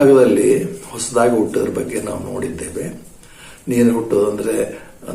ಭಾಗದಲ್ಲಿ ಹೊಸದಾಗಿ ಹುಟ್ಟೋದ್ರ ಬಗ್ಗೆ ನಾವು ನೋಡಿದ್ದೇವೆ. ನೀರು ಹುಟ್ಟೋದಂದ್ರೆ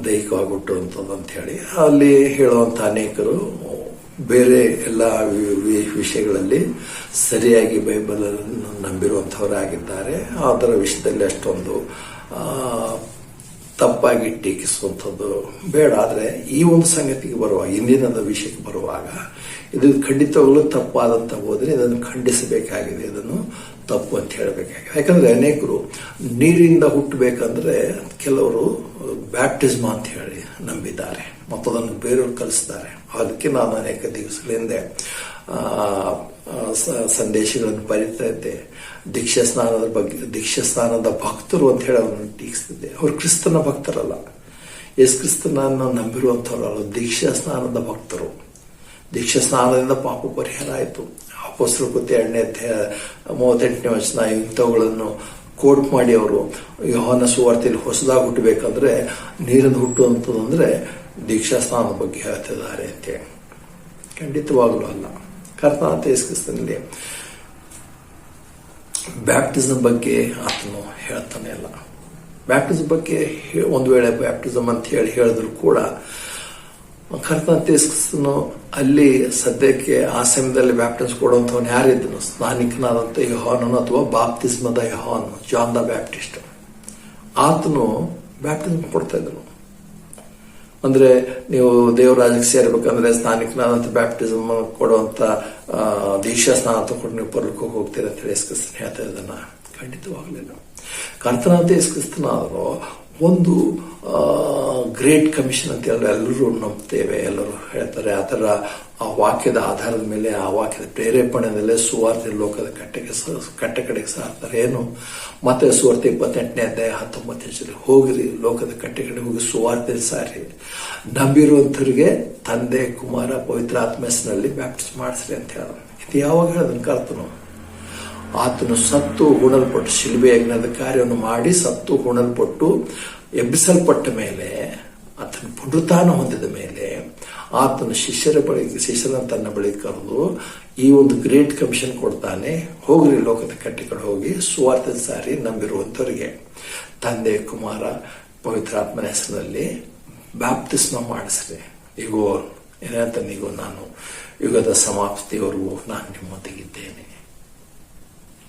ದೈಹಿಕವಾಗಿ ಹುಟ್ಟುವಂಥದ್ದು ಅಂತ ಹೇಳಿ ಅಲ್ಲಿ ಹೇಳುವಂತ ಅನೇಕರು ಬೇರೆ ಎಲ್ಲ ವಿಷಯಗಳಲ್ಲಿ ಸರಿಯಾಗಿ ಬೈಬಲ್ ಅನ್ನು ನಂಬಿರುವಂತಹವರಾಗಿದ್ದಾರೆ. ಅದರ ವಿಷಯದಲ್ಲಿ ಅಷ್ಟೊಂದು ತಪ್ಪಾಗಿ ಟೀಕಿಸುವಂಥದ್ದು ಬೇಡ. ಆದರೆ ಈ ಒಂದು ಸಂಗತಿಗೆ ಬರುವಾಗ, ಇಂದಿನ ವಿಷಯಕ್ಕೆ ಬರುವಾಗ, ಇದು ಖಂಡಿತವಾಗಲೂ ತಪ್ಪಾದಂತ ಹೋದ್ರೆ ಇದನ್ನು ಖಂಡಿಸಬೇಕಾಗಿದೆ, ಇದನ್ನು ತಪ್ಪು ಅಂತ ಹೇಳಬೇಕಾಗಿದೆ. ಯಾಕಂದ್ರೆ ಅನೇಕರು ನೀರಿಂದ ಹುಟ್ಟಬೇಕಂದ್ರೆ ಕೆಲವರು ಬ್ಯಾಪ್ಟಿಸ್ಮ ಅಂತ ಹೇಳಿ ನಂಬಿದ್ದಾರೆ ಮತ್ತು ಅದನ್ನು ಬೇರೆಯವರು ಕಲಿಸ್ತಾರೆ. ಅದಕ್ಕೆ ನಾನು ಅನೇಕ ದಿವಸಗಳ ಹಿಂದೆ ಸಂದೇಶಗಳನ್ನು ಬರೀತಾ ಇದ್ದೆ. ದೀಕ್ಷಾಸ್ನಾನದ ಭಕ್ತರು ಅಂತ ಹೇಳಿ ಅವರನ್ನು ಟೀಕಿಸ್ತಿದ್ದೆ. ಅವರು ಕ್ರಿಸ್ತನ ಭಕ್ತರಲ್ಲ, ಯೇಸು ಕ್ರಿಸ್ತನನ್ನು ನಂಬಿರುವಂತಹವರಲ್ಲ, ದೀಕ್ಷಾಸ್ನಾನದ ಭಕ್ತರು. ದೀಕ್ಷಾ ಸ್ನಾನದಿಂದ ಪಾಪ ಪರಿಹಾರ ಆಯಿತು. ಅಪೊಸ್ತಲರ ಕೃತ್ಯ 2ನೇ ಅಧ್ಯಾಯ 38ನೇ ವಚನ ಇಂಥವುಗಳನ್ನು ಕೋಟ್ ಮಾಡಿ ಅವರು ಯೋಹಾನ ಸುವಾರ್ತೆಯಲ್ಲಿ ಹೊಸದಾಗಿ ಹುಟ್ಟಬೇಕಂದ್ರೆ ನೀರನ್ನು ಹುಟ್ಟುವಂಥದ್ದಂದ್ರೆ ದೀಕ್ಷಾ ಸ್ನಾನದ ಬಗ್ಗೆ ಹೇಳ್ತಿದ್ದಾರೆ ಅಂತೇಳಿ. ಖಂಡಿತವಾಗ್ಲೂ ಅಲ್ಲ. ಕರ್ತನಾದ ಯೇಸು ಕ್ರಿಸ್ತನಲ್ಲಿ ಬ್ಯಾಪ್ಟಿಸಮ್ ಬಗ್ಗೆ ಆತನು ಹೇಳ್ತಾನೆ ಇಲ್ಲ. ಬ್ಯಾಪ್ಟಿಸಮ್ ಬಗ್ಗೆ ಒಂದು ವೇಳೆ ಬ್ಯಾಪ್ಟಿಸಮ್ ಅಂತ ಹೇಳಿ ಹೇಳಿದ್ರು ಕೂಡ ಕರ್ತನಾದ ಯೇಸು ಕ್ರಿಸ್ತನು ಅಲ್ಲಿ ಸದ್ಯಕ್ಕೆ ಆ ಸಮಯದಲ್ಲಿ ಬ್ಯಾಪ್ಟಿಸಮ್ ಕೊಡುವಂಥವನು ಯಾರಿದ್ದನು? ಸ್ನಾನಿಕನಾದಂಥ ಯೋಹಾನನು ಅಥವಾ ಬಾಪ್ತಿಸ್ಮದ ಯೋಹಾನ್, ಜಾನ್ ದ ಬ್ಯಾಪ್ಟಿಸ್ಟ್. ಆತನು ಬ್ಯಾಪ್ಟಿಸಮ್ ಕೊಡ್ತಾ ಇದ್ದನು. ಅಂದ್ರೆ ನೀವು ದೇವರಾಜ್ಯಕ್ಕೆ ಸೇರ್ಬೇಕಂದ್ರೆ ಸ್ನಾನಿಕನಾದಂಥ ಬ್ಯಾಪ್ಟಿಸಮ್ ಕೊಡುವಂತ ದೀಕ್ಷಾ ಸ್ನಾನ ತಗೊಂಡು ನೀವು ಪರಲೋಕಕ್ಕೆ ಹೋಗ್ತೀರ ಅಂತ ಹೇಳಿ ಯೇಸು ಕ್ರಿಸ್ತನು ಹೇಳ್ತಾ ಇದ್ದಾನ? ಖಂಡಿತವಾಗಲಿಲ್ಲ. ಕರ್ತನಾದ ಯೇಸು ಕ್ರಿಸ್ತನಾದರೂ ಒಂದು ಗ್ರೇಟ್ ಕಮಿಷನ್ ಅಂತ ಹೇಳಿ ಎಲ್ಲರೂ ನಂಬ್ತೇವೆ, ಎಲ್ಲರೂ ಹೇಳ್ತಾರೆ. ಆ ಥರ ಆ ವಾಕ್ಯದ ಆಧಾರದ ಮೇಲೆ, ಆ ವಾಕ್ಯದ ಪ್ರೇರೇಪಣೆ ಮೇಲೆ ಸುವಾರ್ತೆ ಲೋಕದ ಕಟ್ಟೆ ಕಡೆಗೆ ಸಾರ್ತಾರೆ. ಏನು ಮತ್ತೆ ಸುವಾರ್ತೆ 28ನೇ ಅಧ್ಯಾಯ 19 ಹೋಗಿರಿ, ಲೋಕದ ಕಟ್ಟೆ ಕಡೆ ಹೋಗಿ ಸುವಾರ್ತೆ ಸಾರಿ, ನಂಬಿರುವಂಥವ್ರಿಗೆ ತಂದೆ ಕುಮಾರ ಪವಿತ್ರ ಆತ್ಮಸ್ನಲ್ಲಿ ಬ್ಯಾಪ್ಟಿಸ್ ಮಾಡಿಸ್ರಿ ಅಂತ ಹೇಳ. ಇದು ಯಾವಾಗ ಹೇಳೋದನ್ನ ಕರ್ತನು? ಆತನು ಸತ್ತು ಹುಣಲ್ಪಟ್ಟು ಶಿಲುಬೆ ಯಜ್ಞದ ಕಾರ್ಯವನ್ನು ಮಾಡಿ ಸತ್ತು ಹುಣಲ್ಪಟ್ಟು ಎಬ್ಬಿಸಲ್ಪಟ್ಟ ಮೇಲೆ, ಆತನ ಪುನರುತ್ಥಾನ ಹೊಂದಿದ ಮೇಲೆ ಆತನ ಶಿಷ್ಯರನ್ನು ತನ್ನ ಬಳಿ ಕರೆದು ಈ ಒಂದು ಗ್ರೇಟ್ ಕಮಿಷನ್ ಕೊಡ್ತಾನೆ. ಹೋಗ್ರಿ, ಲೋಕದ ಕಟ್ಟೆಗಳು ಹೋಗಿ ಸುವಾರ್ತೆ ಸಾರಿ, ನಂಬಿರುವಂತವರಿಗೆ ತಂದೆ ಕುಮಾರ ಪವಿತ್ರಾತ್ಮನ ಹೆಸರಿನಲ್ಲಿ ಬ್ಯಾಪ್ಟಿಸ್ಮ ಮಾಡಿಸ್ರಿ. ಈಗೋ ಏನಂತಾನೆ, ಈಗೋ ನಾನು ಯುಗದ ಸಮಾಪ್ತಿಯವರೆಗೂ ನಾನು ನಿಮ್ಮೊಂದಿಗಿದ್ದೇನೆ.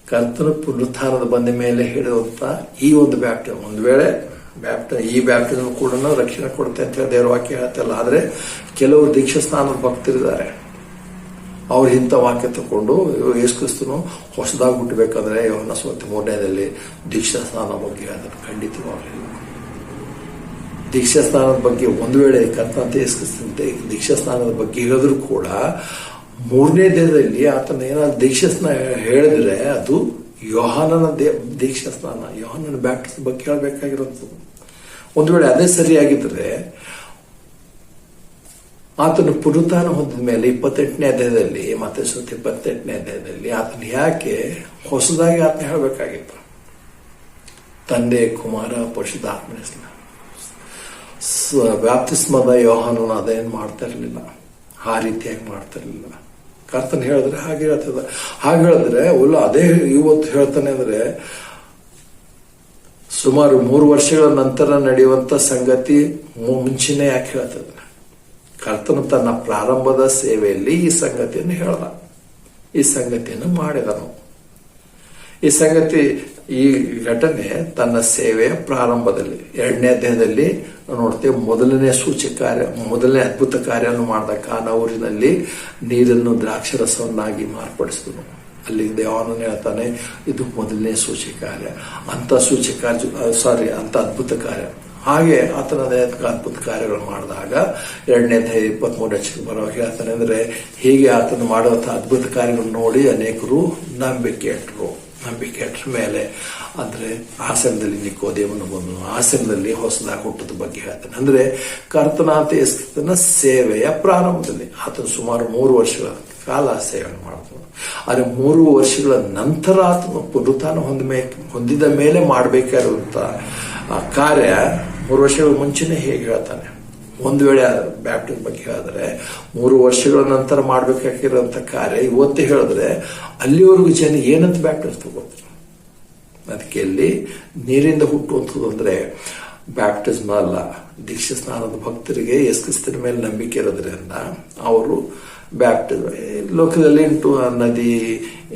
ಕರ್ತನ ಪುನರುತ್ಥಾನದ ಬಂದ ಮೇಲೆ ಹೇಳುವಂತ ಈ ಒಂದು ಬ್ಯಾಪ್ಟಿಸಮ್, ಒಂದು ವೇಳೆ ಈ ಬ್ಯಾಪ್ಟಿಸಮ್ ಕೂಡ ರಕ್ಷಣೆ ಕೊಡುತ್ತೆ ಅಂತ ಹೇಳಿ ದೇವರ ವಾಕ್ಯ ಹೇಳ್ತಲ್ಲ. ಆದ್ರೆ ಕೆಲವರು ದೀಕ್ಷಾ ಸ್ನಾನದ ಭಕ್ತರಿದ್ದಾರೆ, ಅವ್ರು ಇಂಥ ವಾಕ್ಯ ತಗೊಂಡು ಯೇಸು ಕ್ರಿಸ್ತನು ಹೊಸದಾಗಿ ಹುಟ್ಟಬೇಕಂದ್ರೆ ಯೋಹಾನ ಸುವಾರ್ತೆ 3ನೇದಲ್ಲಿ ದೀಕ್ಷಾ ಸ್ನಾನ ಬಗ್ಗೆ ಅದನ್ನು ಖಂಡಿತವಾಗಲಿಲ್ಲ. ದೀಕ್ಷಾ ಸ್ನಾನದ ಬಗ್ಗೆ ಒಂದು ವೇಳೆ ಕರ್ತನಾದ ಯೇಸು ಕ್ರಿಸ್ತಂತೆ ದೀಕ್ಷಾ ಸ್ನಾನದ ಬಗ್ಗೆ ಹೇಳಿದ್ರು ಕೂಡ 3ನೇ ದೇಹದಲ್ಲಿ ಆತನ ಏನಾದ್ರು ದೀಕ್ಷಾ ಸ್ನಾನ ಹೇಳಿದ್ರೆ ಅದು ಯೋಹಾನನ ದೀಕ್ಷಾ ಸ್ನಾನ, ಯೋಹಾನನ ಬ್ಯಾಪ್ಟಿಸಮ್ ಬಗ್ಗೆ ಹೇಳಬೇಕಾಗಿರೋದು. ಒಂದು ವೇಳೆ ಅದೇ ಸರಿಯಾಗಿದ್ರೆ ಆತನು ಪುನರುತ್ಥಾನ ಹೊಂದಿದ ಮೇಲೆ 28ನೇ ಅಧ್ಯಾಯದಲ್ಲಿ ಮತ್ತೆ 28ನೇ ಅಧ್ಯಾಯದಲ್ಲಿ ಆತನ ಯಾಕೆ ಹೊಸದಾಗಿ ಆತನ ಹೇಳಬೇಕಾಗಿತ್ತು? ತಂದೆ ಕುಮಾರ ಪರಿಶುದ್ಧಾತ್ಮನ ಹೆಸರಿನಲ್ಲಿ ಬ್ಯಾಪ್ತಿಸ್ಮದ ಯೋಹಾನನ ಅದೇನು ಮಾಡ್ತಾ ಇರಲಿಲ್ಲ, ಆ ರೀತಿಯಾಗಿ ಮಾಡ್ತಾ ಇರಲಿಲ್ಲ. ಕರ್ತನ ಹೇಳಿದ್ರೆ ಹಾಗೆ ಹೇಳ್ತದ. ಹಾಗೆ ಹೇಳಿದ್ರೆ ಅದೇ ಇವತ್ತು ಹೇಳ್ತಾನೆ ಅಂದ್ರೆ ಸುಮಾರು 3 ವರ್ಷಗಳ ನಂತರ ನಡೆಯುವಂತ ಸಂಗತಿ ಮುಂಚೆನೆ ಯಾಕೆ ಹೇಳ್ತದ? ಕರ್ತನು ತನ್ನ ಪ್ರಾರಂಭದ ಸೇವೆಯಲ್ಲಿ ಈ ಸಂಗತಿಯನ್ನು ಹೇಳ್ದ, ಈ ಸಂಗತಿಯನ್ನು ಮಾಡಿದನು. ಈ ಸಂಗತಿ, ಈ ಘಟನೆ ತನ್ನ ಸೇವೆಯ ಪ್ರಾರಂಭದಲ್ಲಿ 2ನೇ ಅಧ್ಯಾಯದಲ್ಲಿ ನೋಡ್ತೇವೆ. ಮೊದಲನೇ ಅದ್ಭುತ ಕಾರ್ಯವನ್ನು ಮಾಡಿದ ಕಾನಾ ಊರಿನಲ್ಲಿ ನೀರನ್ನು ದ್ರಾಕ್ಷರಸವನ್ನಾಗಿ ಮಾರ್ಪಡಿಸಿದನು. ಅಲ್ಲಿ ದೇವನು ಹೇಳ್ತಾನೆ, ಇದು ಮೊದಲನೇ ಸೂಚಕ ಕಾರ್ಯ, ಅಂತ ಅದ್ಭುತ ಕಾರ್ಯ. ಹಾಗೆ ಆತನ ಅದ್ಭುತ ಕಾರ್ಯಗಳು ಮಾಡಿದಾಗ 2ನೇ ಅಧ್ಯಾಯ 23 ಬರೋ ಹೇಳ್ತಾನೆ ಅಂದ್ರೆ, ಹೀಗೆ ಆತನು ಮಾಡುವಂತ ಅದ್ಭುತ ಕಾರ್ಯಗಳನ್ನು ನೋಡಿ ಅನೇಕರು ನಂಬಿಕೆ ಇಟ್ಟರ ಮೇಲೆ ಅಂದ್ರೆ ಆಸನದಲ್ಲಿ ನಿಕೋದೇವನು ಬಂದು ಆಸನದಲ್ಲಿ ಹೊಸದಾಗಿ ಹುಟ್ಟದ ಬಗ್ಗೆ ಹೇಳ್ತಾನೆ. ಅಂದ್ರೆ ಕರ್ತನಾದ ಯೇಸು ಕ್ರಿಸ್ತನ ಸೇವೆಯ ಪ್ರಾರಂಭದಲ್ಲಿ ಆತನು ಸುಮಾರು 3 ವರ್ಷಗಳ ಕಾಲ ಸೇವೆ ಮಾಡಿದನು. ಆದರೆ 3 ವರ್ಷಗಳ ನಂತರ ಆತನು ಪುನರುತ್ಥಾನ ಹೊಂದಿದ ಮೇಲೆ ಮಾಡಬೇಕಾಗಿರುವಂತ ಕಾರ್ಯ 3 ವರ್ಷಗಳ ಮುಂಚೆನೆ ಹೇಗೆ ಹೇಳ್ತಾನೆ? ಒಂದು ವೇಳೆ ಬ್ಯಾಪ್ಟಿಸಮ್ ಬಗ್ಗೆ ಹೇಳಿದ್ರೆ 3 ವರ್ಷಗಳ ನಂತರ ಮಾಡ್ಬೇಕಾಗಿರೋಂಥ ಕಾರ್ಯ ಇವತ್ತೇ ಹೇಳಿದ್ರೆ ಅಲ್ಲಿವರೆಗೂ ಜನ ಏನಂತ ಬ್ಯಾಪ್ಟಿಸಮ್ ತಗೋತಾರೆ? ಅದಕ್ಕೆ ಇಲ್ಲಿ ನೀರಿಂದ ಹುಟ್ಟುವಂಥದ್ದು ಅಂದ್ರೆ ಬ್ಯಾಪ್ಟಿಸ್ಮ್ ಅಲ್ಲ. ದೀಕ್ಷಾ ಸ್ನಾನದ ಭಕ್ತರಿಗೆ ಯೇಸು ಕ್ರಿಸ್ತನ ಮೇಲೆ ನಂಬಿಕೆ ಇರೋದ್ರಿಂದ ಅವರು ಬ್ಯಾಪ್ಟಿಸಮ್, ಲೋಕದಲ್ಲಿ ಉಂಟು ನದಿ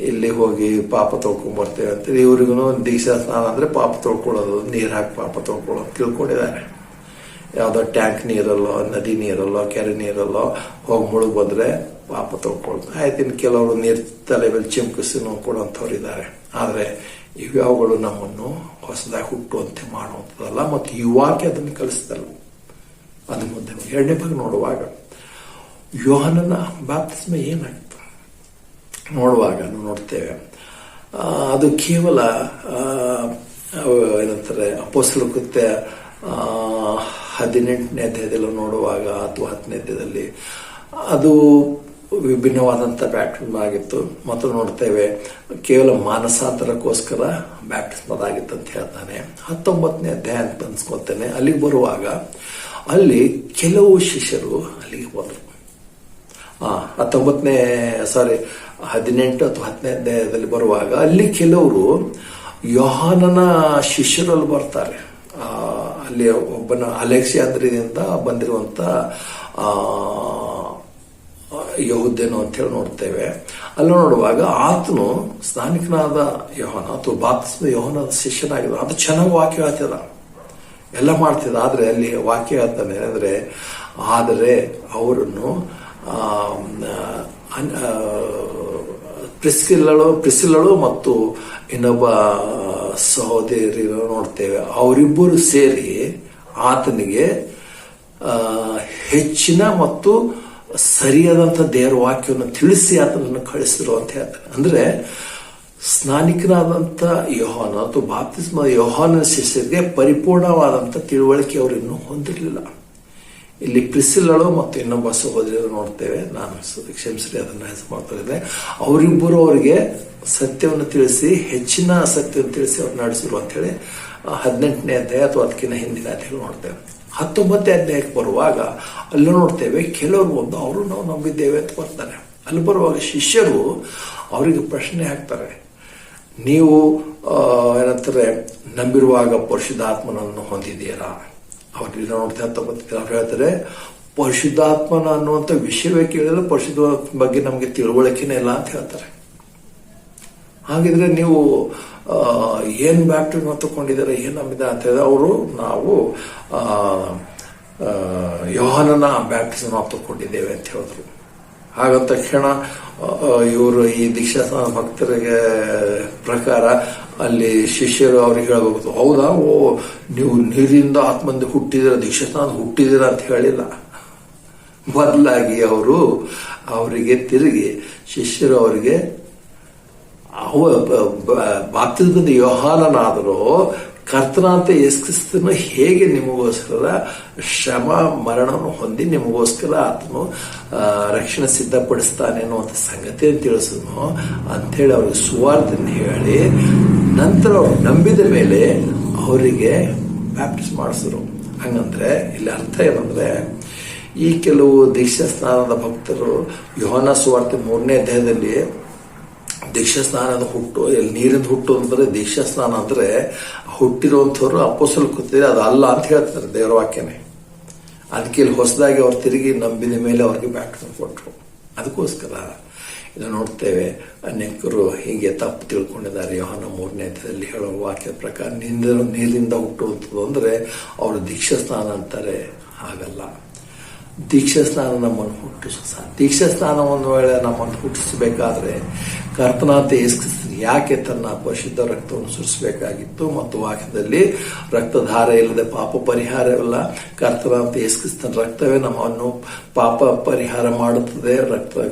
ಇಲ್ಲಿ ಹೋಗಿ ಪಾಪ ತೊಳ್ಕೊಂಡ್ಬರ್ತೇವೆ ಅಂತೇಳಿ ಇವ್ರಿಗೂ ದೀಕ್ಷಾ ಸ್ನಾನ ಅಂದ್ರೆ ಪಾಪ ತೊಳ್ಕೊಳ್ಳೋದು, ನೀರು ಹಾಕಿ ಪಾಪ ತೊಳ್ಕೊಳ್ಳೋದು ತಿಳ್ಕೊಂಡಿದ್ದಾರೆ. ಯಾವುದೋ ಟ್ಯಾಂಕ್ ನೀರಲ್ಲೋ, ನದಿ ನೀರಲ್ಲೋ, ಕೆರೆ ನೀರಲ್ಲೋ ಹೋಗಿ ಮುಳುಗ್ ಬಂದ್ರೆ ಪಾಪ ತೊಳ್ಕೊಳ್ತಾರೆ. ಆಯ್ತು, ಇನ್ನು ಕೆಲವರು ನೀರು ತಲೆ ಮೇಲೆ ಚಿಮ್ಕಿಸಿ ಕೊಡುವಂಥವ್ರು ಇದ್ದಾರೆ. ಆದ್ರೆ ಇವ್ಯಾವುಗಳು ನಮ್ಮನ್ನು ಹೊಸದಾಗಿ ಹುಟ್ಟುವಂತೆ ಮಾಡುವಂಥದ್ದಲ್ಲ, ಮತ್ತು ಯುವಾಕೆ ಅದನ್ನು ಕಲಿಸ್ತಲ್ಲ. ಅದು ಮುಂದೆ ಎರಡನೇ ಭಾಗ ನೋಡುವಾಗ ಯೋಹಾನನ ಬ್ಯಾಪ್ಟಿಸ್ಮ ಏನಾಗ್ತದೆ ನೋಡುವಾಗ ನಾವು ನೋಡ್ತೇವೆ. ಅದು ಕೇವಲ ಏನಂತಾರೆ ಅಪೊಸ್ತಲರ ಕೃತ್ಯ 18ನೇ ಅಧ್ಯಾಯದಲ್ಲಿ ನೋಡುವಾಗ ಅಥವಾ 10ನೇ ಅಧ್ಯಾಯದಲ್ಲಿ ಅದು ವಿಭಿನ್ನವಾದಂಥ ಬ್ಯಾಪ್ಟಿಸ್ಮ್ ಆಗಿತ್ತು. ಮತ್ತು ನೋಡ್ತೇವೆ ಕೇವಲ ಮಾನಸಾಂತರಕ್ಕೋಸ್ಕರ ಬ್ಯಾಪ್ಟಿಸ್ಮ್ ಅದಾಗಿತ್ತು ಅಂತ ಹೇಳ್ತಾನೆ. 19ನೇ ಅಧ್ಯಾಯ ಅಂತ ಅನ್ಸ್ಕೊತೇನೆ. ಅಲ್ಲಿಗೆ ಬರುವಾಗ ಅಲ್ಲಿ ಕೆಲವು ಶಿಷ್ಯರು ಅಲ್ಲಿಗೆ ಬಂದರು. 18 ಅಥವಾ 10ನೇ ಅಧ್ಯಾಯದಲ್ಲಿ ಬರುವಾಗ ಅಲ್ಲಿ ಕೆಲವರು ಯೋಹಾನನ ಶಿಷ್ಯರಲ್ಲಿ ಬರ್ತಾರೆ. ಅಲ್ಲಿ ಒಬ್ಬನ ಅಲೆಕ್ಸಾಂದ್ರಿಯಿಂದ ಬಂದಿರುವಂತ ಯಹೂದ್ಯನು ಅಂತ ಹೇಳಿ ನೋಡ್ತೇವೆ. ಅಲ್ಲಿ ನೋಡುವಾಗ ಆತನು ಸ್ನಾನಿಕನಾದ ಯೋಹಾನ ಅಥವಾ ಬಾಪ್ತಿಸ್ಮ ಯೋಹಾನದ ಶಿಷ್ಯನಾಗಿದ್ದ. ಅದು ಚೆನ್ನಾಗಿ ವಾಕ್ಯ ಹೇಳ್ತಿದ, ಎಲ್ಲ ಮಾಡ್ತಿದ್ದ. ಆದ್ರೆ ಅಲ್ಲಿ ವಾಕ್ಯ ಹೇಳ್ತಾನೆ ಅಂದ್ರೆ, ಆದರೆ ಅವರನ್ನು ಪ್ರಿಸ್ಕಿಲ್ಲಳು ಮತ್ತು ಇನ್ನೊಬ್ಬ ಸಹೋದರಿಯರು ನೋಡ್ತೇವೆ. ಅವರಿಬ್ಬರು ಸೇರಿ ಆತನಿಗೆ ಹೆಚ್ಚಿನ ಮತ್ತು ಸರಿಯಾದಂಥ ದೇವರ ವಾಕ್ಯವನ್ನು ತಿಳಿಸಿ ಆತನನ್ನು ಕಳಿಸಿದ್ರು ಅಂತ ಹೇಳ್ತಾರೆ. ಅಂದ್ರೆ ಸ್ನಾನಿಕನಾದಂಥ ಯೋಹಾನ ಅಥವಾ ಬಾಪ್ತಿಸ್ಮ ಯೋಹಾನನ ಶಿಷ್ಯರಿಗೆ ಪರಿಪೂರ್ಣವಾದಂಥ ತಿಳುವಳಿಕೆ ಅವರು ಇನ್ನೂ ಹೊಂದಿರಲಿಲ್ಲ. ಇಲ್ಲಿ ಪ್ರಿಸ್ಕಿಲ್ಲಳು ಮತ್ತು ಇನ್ನೊಬ್ಬ ಸಹೋದರಿಯರು ನೋಡ್ತೇವೆ. ನಾನು ಕ್ಷಮಿಸ್ರಿ, ಅದನ್ನ ಹೆಸರು ಮಾಡ್ತಾ ಇದ್ದೆ. ಅವರಿಬ್ಬರು ಅವರಿಗೆ ಸತ್ಯವನ್ನು ತಿಳಿಸಿ, ಹೆಚ್ಚಿನ ಸತ್ಯವನ್ನು ತಿಳಿಸಿ ಅವ್ರು ನಡೆಸಿರು ಅಂತ ಹೇಳಿ 18ನೇ ಅಧ್ಯಾಯ ಅಥವಾ ಅದಕ್ಕಿಂತ ಹಿಂದಿನ ಅಧ್ಯಾಯ ನೋಡ್ತೇವೆ. 19ನೇ ಅಧ್ಯಾಯಕ್ಕೆ ಬರುವಾಗ ಅಲ್ಲಿ ನೋಡ್ತೇವೆ ಕೆಲವರು ಬಂದು ಅವರು ನಾವು ನಂಬಿದ್ದೇವೆ ಅಂತ ಬರ್ತಾರೆ. ಅಲ್ಲಿ ಬರುವಾಗ ಶಿಷ್ಯರು ಅವರಿಗೆ ಪ್ರಶ್ನೆ ಹಾಕ್ತಾರೆ, ನೀವು ಏನಂತಾರೆ ನಂಬಿರುವಾಗ ಪರಿಶುದ್ಧಾತ್ಮನನ್ನು ಹೊಂದಿದ್ದೀರಾ? ಅವ್ರಿಗೆ ನೋಡ್ತಾ 19 ಅವ್ರು ಹೇಳ್ತಾರೆ, ಪರಿಶುದ್ಧಾತ್ಮನ ಅನ್ನುವಂಥ ವಿಷಯವೇ ಕೇಳಿದ್ರೆ ಪರಿಶುದ್ಧಾತ್ಮ ಬಗ್ಗೆ ನಮಗೆ ತಿಳುವಳಿಕೆನೇ ಇಲ್ಲ ಅಂತ ಹೇಳ್ತಾರೆ. ಹಾಗಿದ್ರೆ ನೀವು ಏನ್ ಬ್ಯಾಪ್ಟಿಸ್ಮ್ ತಗೊಂಡಿದ್ದಾರೆ, ಏನ್ ನಂಬಿದ ಅಂತ ಹೇಳಿದ್ರೆ ಅವರು ನಾವು ಯೋಹಾನನ ಬ್ಯಾಪ್ಟಿಸ್ಮ್ ತಗೊಂಡಿದ್ದೇವೆ ಅಂತ ಹೇಳಿದ್ರು. ಹಾಗಂತ ತಕ್ಷಣ ಇವರು ಈ ದೀಕ್ಷಾಸ್ನಾನ ಭಕ್ತರಿಗೆ ಪ್ರಕಾರ ಅಲ್ಲಿ ಶಿಷ್ಯರು ಅವ್ರಿಗೆ ಹೇಳಬಹುದು, ಹೌದಾ, ನೀವು ನೀರಿಂದ ಆತ್ಮಂದಿ ಹುಟ್ಟಿದಿರ, ದೀಕ್ಷಾಸ್ನಾನ ಹುಟ್ಟಿದಿರ ಅಂತ ಹೇಳಿಲ್ಲ. ಬದಲಾಗಿ ಅವರಿಗೆ ತಿರುಗಿ ಶಿಷ್ಯರು ಅವರಿಗೆ ಬಾಪ್ತಿಸ್ಮದ ಯೋಹಾನನಾದರೂ ಕರ್ತನಾಂತ ಯೇಸು ಕ್ರಿಸ್ತನು ಹೇಗೆ ನಿಮಗೋಸ್ಕರ ಶ್ರಮ ಮರಣವನ್ನು ಹೊಂದಿ ನಿಮಗೋಸ್ಕರ ಆತನು ರಕ್ಷಣೆ ಸಿದ್ಧಪಡಿಸ್ತಾನೆ ಅನ್ನುವಂಥ ಸಂಗತಿಯನ್ನು ತಿಳಿಸನು ಅಂಥೇಳಿ ಅವ್ರಿಗೆ ಸುವಾರ್ತೆಯನ್ನು ಹೇಳಿ ನಂತರ ಅವ್ರು ನಂಬಿದ ಮೇಲೆ ಅವರಿಗೆ ಬ್ಯಾಪ್ಟಿಸ್ಮ್ ಮಾಡಿಸಿದ್ರು. ಹಂಗಂದ್ರೆ ಇಲ್ಲಿ ಅರ್ಥ ಏನಂದ್ರೆ, ಈ ಕೆಲವು ದೀಕ್ಷಾ ಸ್ನಾನದ ಭಕ್ತರು ಯೋಹಾನ ಸುವಾರ್ತೆ 3ನೇ ಅಧ್ಯಾಯದಲ್ಲಿ ದೀಕ್ಷಾ ಸ್ನಾನದ ಹುಟ್ಟು, ನೀರಿಂದ ಹುಟ್ಟು ಅಂದ್ರೆ ದೀಕ್ಷಾ ಸ್ನಾನ ಅಂದ್ರೆ ಹುಟ್ಟಿರುವಂಥವ್ರು ಅಪೊಸ್ತಲರ ಕೃತ್ಯ ಅದು ಅಲ್ಲ ಅಂತ ಹೇಳ್ತಾರೆ ದೇವರ ವಾಕ್ಯನೇ. ಅದಕ್ಕೆ ಇಲ್ಲಿ ಹೊಸದಾಗಿ ಅವ್ರು ತಿರುಗಿ ನಂಬಿದ ಮೇಲೆ ಅವ್ರಿಗೆ ಬ್ಯಾಪ್ಟಿಸ್ಮ್ ಕೊಟ್ಟರು. ಅದಕ್ಕೋಸ್ಕರ ಇದು ನೋಡ್ತೇವೆ, ಅನೇಕರು ಹೀಗೆ ತಪ್ಪು ತಿಳ್ಕೊಂಡಿದ್ದಾರೆ. ಯೋಹಾನ 3ನೇ ಅಧ್ಯಾಯದಲ್ಲಿ ಹೇಳೋ ವಾಕ್ಯದ ಪ್ರಕಾರ ನೀರಿಂದ ಹುಟ್ಟುವಂಥದ್ದು ಅಂದ್ರೆ ಅವರು ದೀಕ್ಷಾ ಸ್ನಾನ ಅಂತಾರೆ. ಹಾಗಲ್ಲ, ದೀಕ್ಷಾ ಸ್ನಾನ ನಮ್ಮನ್ನು ಹುಟ್ಟಿಸ. ದೀಕ್ಷಾ ಸ್ನಾನ ಒಂದು ವೇಳೆ ನಮ್ಮನ್ನು ಹುಟ್ಟಿಸಬೇಕಾದ್ರೆ ಕರ್ತನಾಂತ ಯೇಸು ಕ್ರಿಸ್ತನು ಯಾಕೆ ತನ್ನ ಪರಿಶುದ್ಧ ರಕ್ತವನ್ನು ಸುರಿಸಬೇಕಾಗಿತ್ತು ಮತ್ತು ವಾಕ್ಯದಲ್ಲಿ ರಕ್ತಧಾರ ಇಲ್ಲದೆ ಪಾಪ ಪರಿಹಾರವಿಲ್ಲ, ಕರ್ತನಾಂತ ಯೇಸು ಕ್ರಿಸ್ತನ ರಕ್ತವೇ ನಮ್ಮನ್ನು ಪಾಪ ಪರಿಹಾರ ಮಾಡುತ್ತದೆ,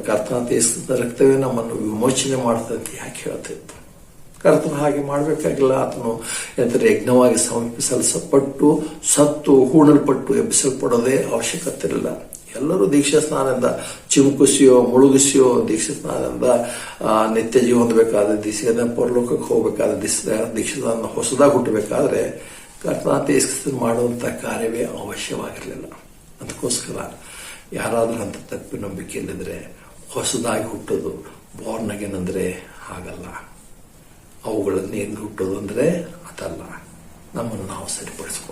ಕರ್ತನಾಂತ ಯೇಸು ಕ್ರಿಸ್ತನ ರಕ್ತವೇ ನಮ್ಮನ್ನು ವಿಮೋಚನೆ ಮಾಡುತ್ತದೆ ಅಂತ ಯಾಕೆ ಹೇಳ್ತಿತ್ತು? ಕರ್ತನು ಹಾಗೆ ಮಾಡಬೇಕಾಗಿಲ್ಲ. ಆತನು ಎಂದರೆ ಯಜ್ಞವಾಗಿ ಸಮರ್ಪಿಸಲ್ಪಟ್ಟು ಸತ್ತು ಹೂಣಲ್ಪಟ್ಟು ಎಬ್ಬಿಸಲ್ಪಡೋದೇ ಅವಶ್ಯಕತೆ ಇಲ್ಲ. ಎಲ್ಲರೂ ದೀಕ್ಷಾ ಸ್ನಾನದಿಂದ ಚಿಮುಕಿಸಿಯೋ ಮುಳುಗಿಸಿಯೋ ದೀಕ್ಷಾ ಸ್ನಾನದಿಂದ ನಿತ್ಯ ಜೀವ ಹೊಂದಬೇಕಾದ್ರೆ, ದೀಕ್ಷೆಯಿಂದ ಪರಲೋಕಕ್ಕೆ ಹೋಗಬೇಕಾದ್ರೆ, ದೀಕ್ಷಾ ಸ್ನಾನ ಹೊಸದಾಗಿ ಹುಟ್ಟಬೇಕಾದ್ರೆ ಕರ್ತನಾಂತ ಯೇಸು ಕ್ರಿಸ್ತನು ಮಾಡುವಂಥ ಕಾರ್ಯವೇ ಅವಶ್ಯವಾಗಿರಲಿಲ್ಲ. ಅದಕ್ಕೋಸ್ಕರ ಯಾರಾದ್ರೂ ಅಂತ ತಪ್ಪು ನಂಬಿಕೆಯಲ್ಲಿದ್ರೆ ಹೊಸದಾಗಿ ಹುಟ್ಟೋದು ಬಾರ್ನ್ ಅಗೇನ್ ಅಂದ್ರೆ ಹಾಗಲ್ಲ. ಅವುಗಳನ್ನು ಏನು ಹುಟ್ಟೋದು ಅಂದರೆ ಅದಲ್ಲ, ನಮ್ಮನ್ನು ನಾವು ಸರಿಪಡಿಸ್ಕೊಳ್ಳೋದು.